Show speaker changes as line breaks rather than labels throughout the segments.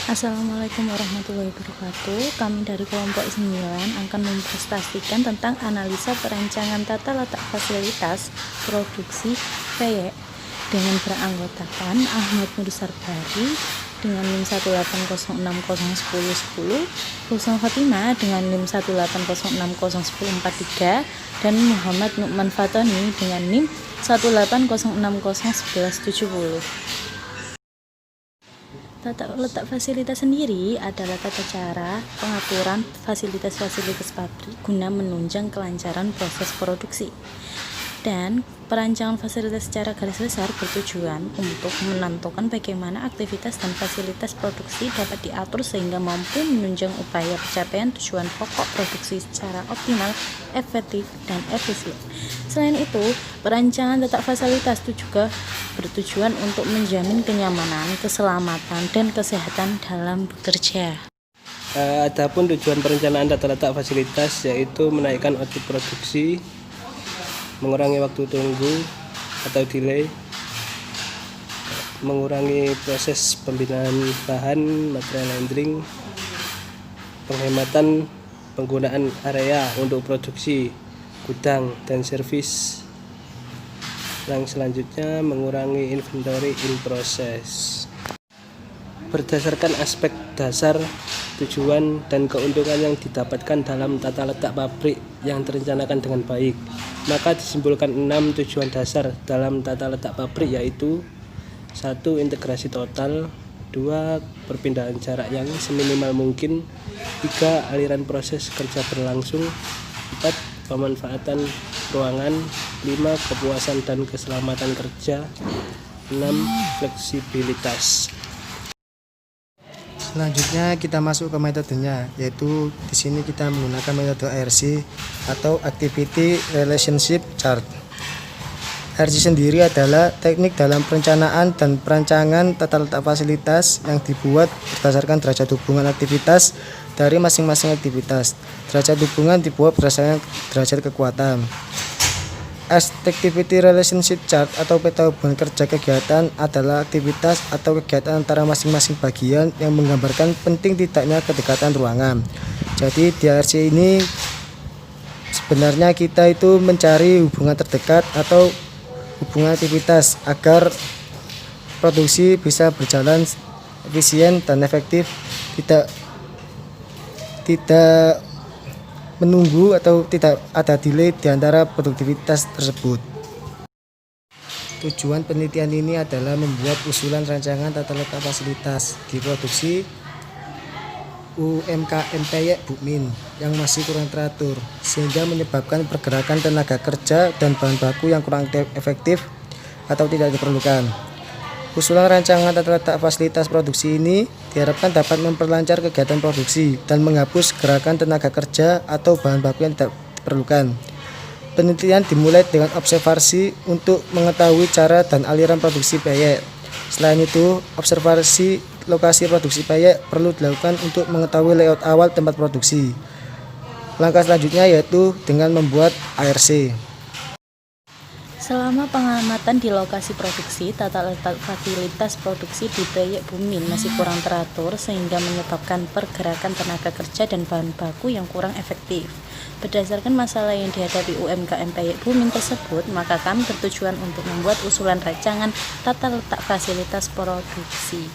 Assalamualaikum warahmatullahi wabarakatuh. Kami dari kelompok 9 akan mempresentasikan tentang analisa perancangan tata letak fasilitas produksi PY dengan beranggotakan Ahmad Nur Sarbari dengan NIM 180601010, Husnul Khotimah dengan NIM 180601043, dan Muhammad Nukman Fatoni dengan NIM 180601170. Tata letak fasilitas sendiri adalah tata cara pengaturan fasilitas-fasilitas pabrik guna menunjang kelancaran proses produksi. Dan perancangan fasilitas secara garis besar bertujuan untuk menentukan bagaimana aktivitas dan fasilitas produksi dapat diatur sehingga mampu menunjang upaya pencapaian tujuan pokok produksi secara optimal, efektif, dan efisien. Selain itu, perancangan letak fasilitas itu juga bertujuan untuk menjamin kenyamanan, keselamatan, dan kesehatan dalam bekerja.
Adapun tujuan perencanaan tata letak fasilitas yaitu menaikkan output produksi, mengurangi waktu tunggu atau delay, mengurangi proses pembinaan bahan, material handling, penghematan penggunaan area untuk produksi, gudang, dan servis. Yang selanjutnya mengurangi inventory in process. Berdasarkan aspek dasar, tujuan, dan keuntungan yang didapatkan dalam tata letak pabrik yang direncanakan dengan baik, maka disimpulkan 6 tujuan dasar dalam tata letak pabrik, yaitu 1. Integrasi total, 2. Perpindahan jarak yang seminimal mungkin, 3. Aliran proses kerja berlangsung, 4. Pemanfaatan ruangan, 5. Kepuasan dan keselamatan kerja, 6. Fleksibilitas.
Selanjutnya kita masuk ke metodenya, yaitu di sini kita menggunakan metode ARC atau Activity Relationship Chart. ARC sendiri adalah teknik dalam perencanaan dan perancangan tata letak fasilitas yang dibuat berdasarkan derajat hubungan aktivitas dari masing-masing aktivitas. Derajat hubungan dibuat berdasarkan derajat kekuatan. Activity Relationship Chart atau peta hubungan kerja kegiatan adalah aktivitas atau kegiatan antara masing-masing bagian yang menggambarkan penting tidaknya kedekatan ruangan. Jadi di ARC ini sebenarnya kita itu mencari hubungan terdekat atau hubungan aktivitas agar produksi bisa berjalan efisien dan efektif, tidak menunggu atau tidak ada delay di antara produktivitas tersebut. Tujuan penelitian ini adalah membuat usulan rancangan tata letak fasilitas di produksi UMKM PY Bukmin yang masih kurang teratur, sehingga menyebabkan pergerakan tenaga kerja dan bahan baku yang kurang efektif atau tidak diperlukan. Usulan rancangan tata letak fasilitas produksi ini diharapkan dapat memperlancar kegiatan produksi dan menghapus gerakan tenaga kerja atau bahan baku yang tidak diperlukan. Penelitian dimulai dengan observasi untuk mengetahui cara dan aliran produksi PY. Selain itu, observasi lokasi produksi PY perlu dilakukan untuk mengetahui layout awal tempat produksi. Langkah selanjutnya yaitu dengan membuat ARC.
Selama pengamatan di lokasi produksi, tata letak fasilitas produksi di PY Bukmin masih kurang teratur sehingga menyebabkan pergerakan tenaga kerja dan bahan baku yang kurang efektif. Berdasarkan masalah yang dihadapi UMKM PY Bukmin tersebut, maka kami bertujuan untuk membuat usulan rancangan tata letak fasilitas produksi.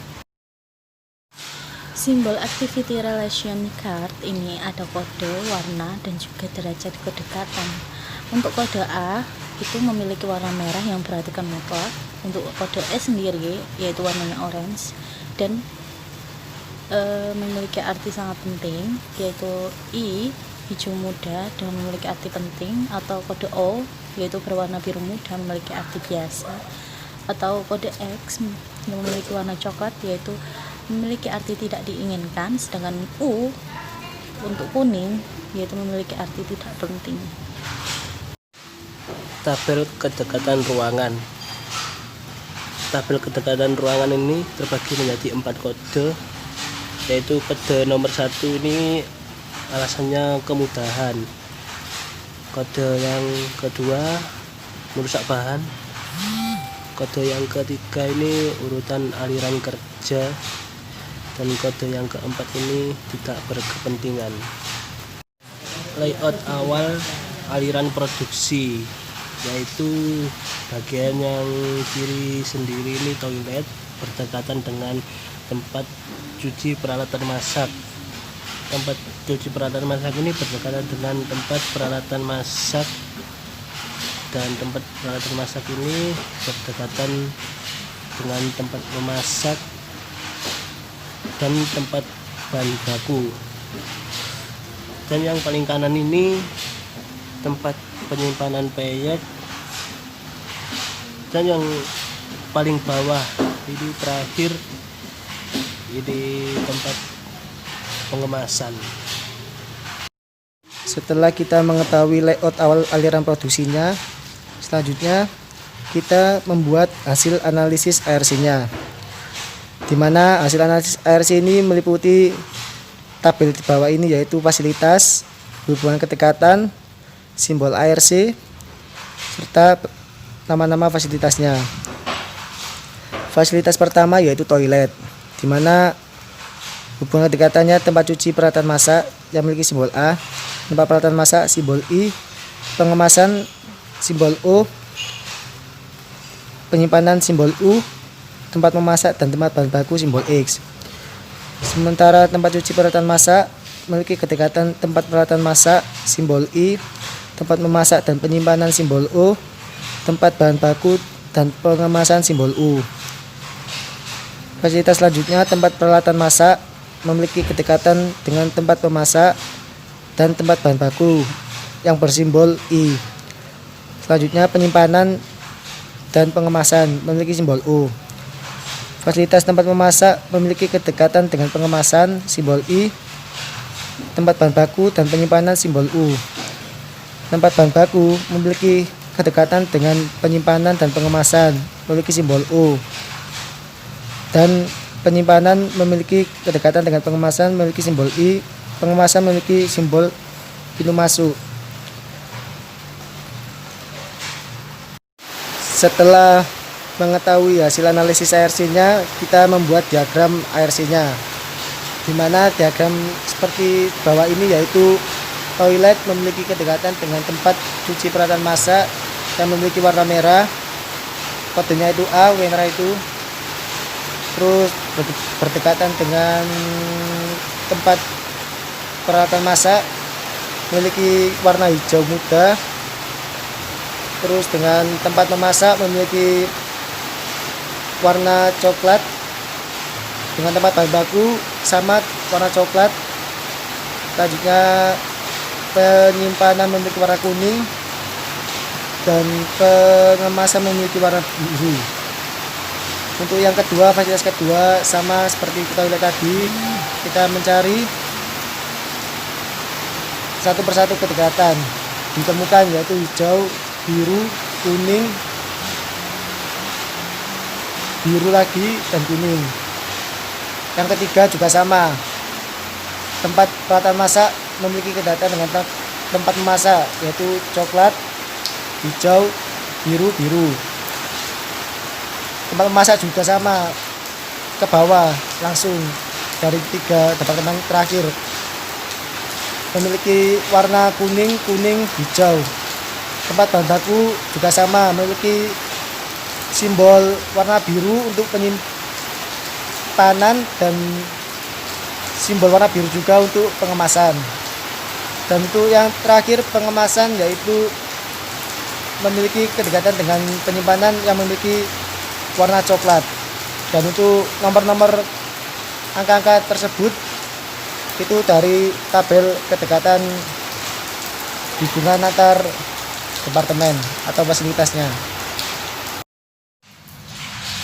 Simbol Activity Relation Card ini ada kode, warna, dan juga derajat kedekatan. Untuk kode A itu memiliki warna merah yang berarti mutlak. Untuk kode S sendiri yaitu warnanya orange dan memiliki arti sangat penting, yaitu I hijau muda dan memiliki arti penting, atau kode O yaitu berwarna biru muda memiliki arti biasa, atau kode X yang memiliki warna coklat yaitu memiliki arti tidak diinginkan, sedangkan U untuk kuning yaitu memiliki arti tidak penting.
Tabel kedekatan ruangan. Tabel kedekatan ruangan ini terbagi menjadi 4 kode, yaitu kode nomor 1 ini alasannya kemudahan, kode yang kedua merusak bahan, kode yang ketiga ini urutan aliran kerja, dan kode yang keempat ini tidak berkepentingan. Layout awal aliran produksi, yaitu bagian yang kiri sendiri ini toilet berdekatan dengan tempat cuci peralatan masak. Tempat cuci peralatan masak ini berdekatan dengan tempat peralatan masak, dan tempat peralatan masak ini berdekatan dengan tempat memasak dan tempat bahan baku. Dan yang paling kanan ini tempat penyimpanan peyek, dan yang paling bawah ini terakhir ini tempat pengemasan.
Setelah kita mengetahui layout awal aliran produksinya, selanjutnya kita membuat hasil analisis ARC-nya, di mana hasil analisis ARC ini meliputi tabel di bawah ini, yaitu fasilitas, hubungan kedekatan, simbol ARC, serta nama-nama fasilitasnya. Fasilitas pertama yaitu toilet, di mana hubungan kedekatannya tempat cuci peralatan masak yang memiliki simbol A, tempat peralatan masak simbol I, pengemasan simbol O, penyimpanan simbol U, tempat memasak dan tempat bahan baku simbol X. Sementara tempat cuci peralatan masak memiliki kedekatan tempat peralatan masak simbol I, tempat memasak dan penyimpanan simbol O, tempat bahan baku dan pengemasan simbol U. Fasilitas selanjutnya tempat peralatan masak memiliki kedekatan dengan tempat pemasak dan tempat bahan baku yang bersimbol I. Selanjutnya penyimpanan dan pengemasan memiliki simbol U. Fasilitas tempat memasak memiliki kedekatan dengan pengemasan simbol I, tempat bahan baku dan penyimpanan simbol U. Tempat bahan baku memiliki kedekatan dengan penyimpanan dan pengemasan memiliki simbol U. Dan penyimpanan memiliki kedekatan dengan pengemasan memiliki simbol I, pengemasan memiliki simbol pintu masuk. Setelah mengetahui hasil analisis ARC-nya, kita membuat diagram ARC-nya, di mana diagram seperti bawah ini, yaitu toilet memiliki kedekatan dengan tempat cuci peralatan masak yang memiliki warna merah, kodenya itu A, warna itu. Terus berdekatan dengan tempat peralatan masak memiliki warna hijau muda. Terus dengan tempat memasak memiliki warna coklat. Dengan tempat bahan baku sama warna coklat. Selanjutnya penyimpanan memiliki warna kuning dan pengemasan memiliki warna biru. Untuk yang kedua, fasilitas kedua sama seperti toilet tadi, kita mencari satu persatu kedekatan ditemukan, yaitu hijau, biru, kuning, biru lagi, dan kuning. Yang ketiga juga sama, tempat peralatan masak memiliki kedekatan dengan tempat memasak, yaitu coklat, hijau, biru, biru. Tempat memasak juga sama, ke bawah langsung dari 3 departemen terakhir memiliki warna kuning, kuning, hijau. Tempat bahan baku juga sama, memiliki simbol warna biru untuk penyimpanan dan simbol warna biru juga untuk pengemasan. Dan untuk yang terakhir pengemasan, yaitu memiliki kedekatan dengan penyimpanan yang memiliki warna coklat. Dan untuk nomor-nomor angka-angka tersebut itu dari tabel kedekatan hubungan antar departemen atau fasilitasnya.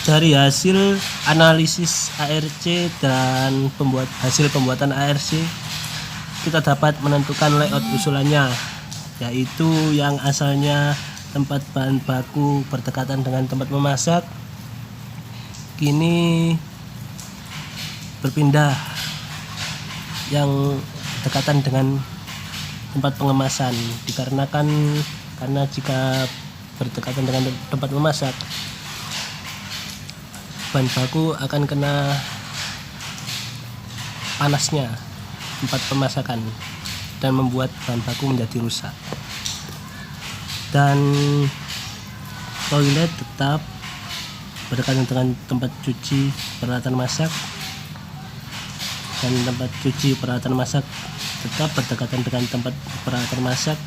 Dari hasil analisis ARC dan hasil pembuatan ARC, kita dapat menentukan layout usulannya, yaitu yang asalnya tempat bahan baku berdekatan dengan tempat memasak, kini berpindah yang dekatan dengan tempat pengemasan, karena jika berdekatan dengan tempat memasak, bahan baku akan kena panasnya tempat pemasakan dan membuat bahan baku menjadi rusak. Dan toilet tetap berdekatan dengan tempat cuci peralatan masak, dan tempat cuci peralatan masak tetap berdekatan dengan tempat peralatan masak,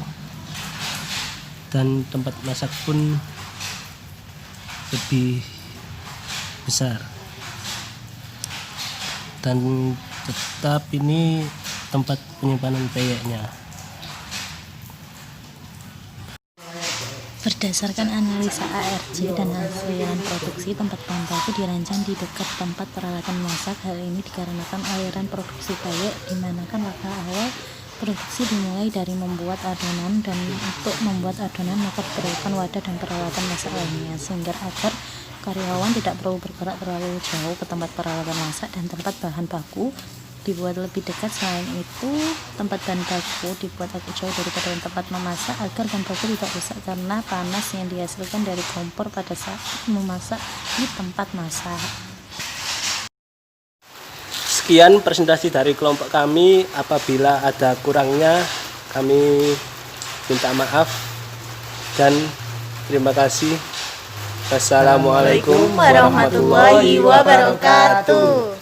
dan tempat masak pun lebih besar. Dan tetap ini tempat penyimpanan peyeknya.
Berdasarkan analisa ARC dan hasil produksi, tempat bahan baku dirancang di dekat tempat peralatan masak. Hal ini dikarenakan aliran produksi peyek, di mana kan langkah awal produksi dimulai dari membuat adonan, dan untuk membuat adonan maka diperlukan wadah dan peralatan masak lainnya, sehingga agar karyawan tidak perlu bergerak terlalu jauh ke tempat peralatan masak, dan tempat bahan baku dibuat lebih dekat. Selain itu, tempat bahan baku dibuat agak jauh daripada tempat memasak agar bahan baku tidak rusak karena panas yang dihasilkan dari kompor pada saat memasak di tempat masak.
Sekian presentasi dari kelompok kami. Apabila ada kurangnya, kami minta maaf dan terima kasih. Wassalamualaikum
warahmatullahi wabarakatuh.